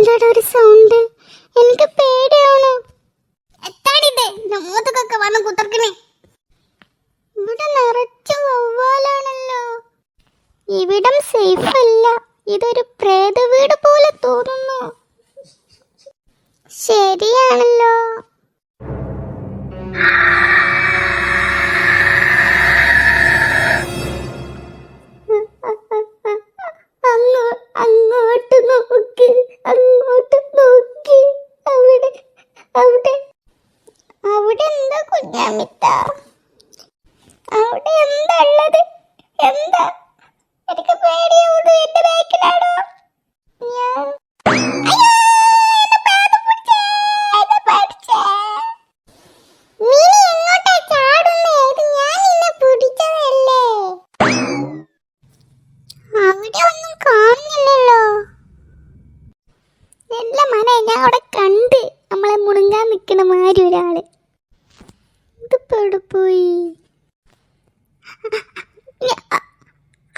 എന്താടാ ഒരു സൗണ്ട്? എനിക്ക് പേടിയാവണു. എത്താടിത് മൂത്തക്കൊക്കെ വന്ന് കുത്തർക്കണേ. ഇവിടെ നിറച്ചു വവ്വാലാണല്ലോ. ഇവിടം സേഫ് അല്ല. ഇതൊരു പ്രേത വീട് പോലെ തോന്നുന്നു. ശരിയാണല്ലോ. അങ്ങോട്ട് നോക്ക്, അങ്ങോട്ട് നോക്കി. അവിടെ അവിടെ അവിടെ എന്താ കുഞ്ഞാമിത്ത? അവിടെ എന്താ ഉള്ളത്? എന്താ? എനിക്ക് പേടിയാവുന്നു. എന്റെ ബാക്കിലാണോ? ഞാൻ അവിടെ കണ്ട് നമ്മളെ മുണുങ്ങാൻ നിൽക്കണ മാതിരി ഒരാള്. ഇതിപ്പോ എവിടെ പോയി?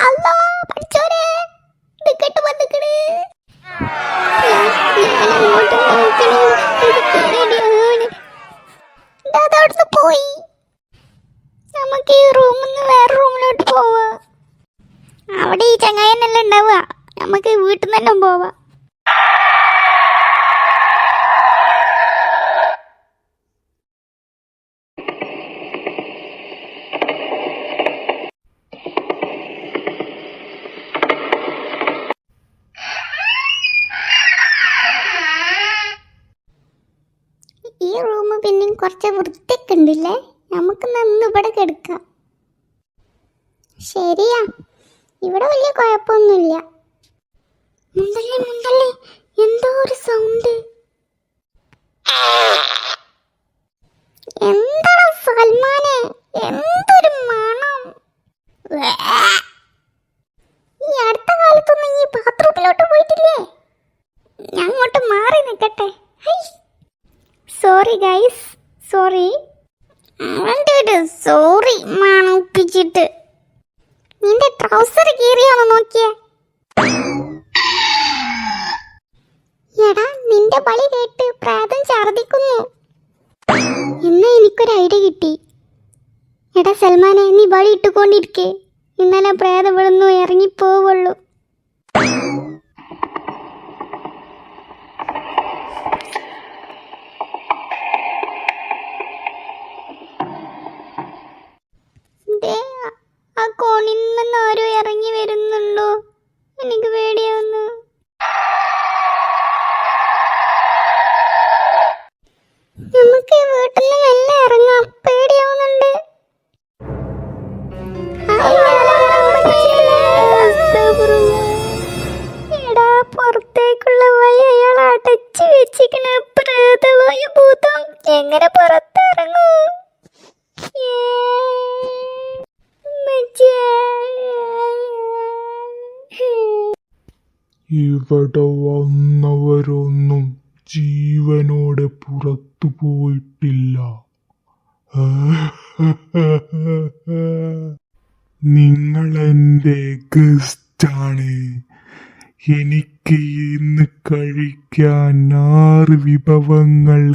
അല്ലോ പഠിച്ചോരെ, നിക്കട്ട് വന്നിക്കണ്. അതവിടുന്ന് പോയി. നമുക്ക് ഈ റൂമിൽ നിന്ന് വേറെ റൂമിലോട്ട് പോവാ. അവിടെ ഈ ചങ്ങായനെല്ലാം ഉണ്ടാവുക. നമുക്ക് വീട്ടിൽ നിന്ന് തന്നെ പോവാ. ഈ റൂം പിന്നെയും കുറച്ച് വൃത്തിയൊക്കെ ഉണ്ടല്ലേ. നമുക്ക് നന്ന് ഇവിടെ കിടക്കാം. ശരിയാ, ഇവിടെ വലിയ കുഴപ്പമൊന്നുമില്ല. മുണ്ടല്ലേ മുണ്ടല്ലേ, എന്തോ ഒരു സൗണ്ട്. എന്താണ് സൽമാനെ, എന്തൊരു മണം. ഈ അടുത്ത കാലത്തൊന്നും ഈ ബാത്റൂമിലോട്ട് പോയിട്ടില്ലേ? ഞാൻ അങ്ങോട്ട് മാറി നിൽക്കട്ടെ. Sorry guys, sorry. അവൻ്റെ ഒരു സോറി മണപ്പിച്ചിട്ട്. നിന്റെ ട്രൗസർ കീറിയാണോ നോക്കിയേ? എടാ, നിന്റെ ബലി കേട്ട് പ്രേതം ഛർദിക്കുന്നു. എന്നാ എനിക്കൊരു ഐഡിയ കിട്ടി. എടാ സൽമാനെ, നീ ബലി ഇട്ടുകൊണ്ടിരിക്കേ. ഇന്നലെ പ്രേതം വിടുന്നു ഇറങ്ങിപ്പോവുള്ളൂ. ആ കോണിൽ നിന്ന് ആരോ ഇറങ്ങി വരുന്നുണ്ടോ? എനിക്ക് പേടിയാവുന്നു. നമുക്ക് വീട്ടിൽ നിന്ന് മെല്ലെ ഇറങ്ങാം. പേടിയാവുന്നുണ്ട്. എടാ, പുറത്തേക്കുള്ള വഴി അയാൾ അടച്ചു വെച്ചിരിക്കണ. പ്രേതവായ ഭൂതം എങ്ങനെ പുറത്തിറങ്ങൂ? ഇവിടെ വന്നവരൊന്നും ജീവനോടെ പുറത്തു പോയിട്ടില്ല. നിങ്ങൾ എൻ്റെ ഗസ്റ്റാണ്. എനിക്ക് ഇന്ന് കഴിക്കാൻ 6 വിഭവങ്ങൾ.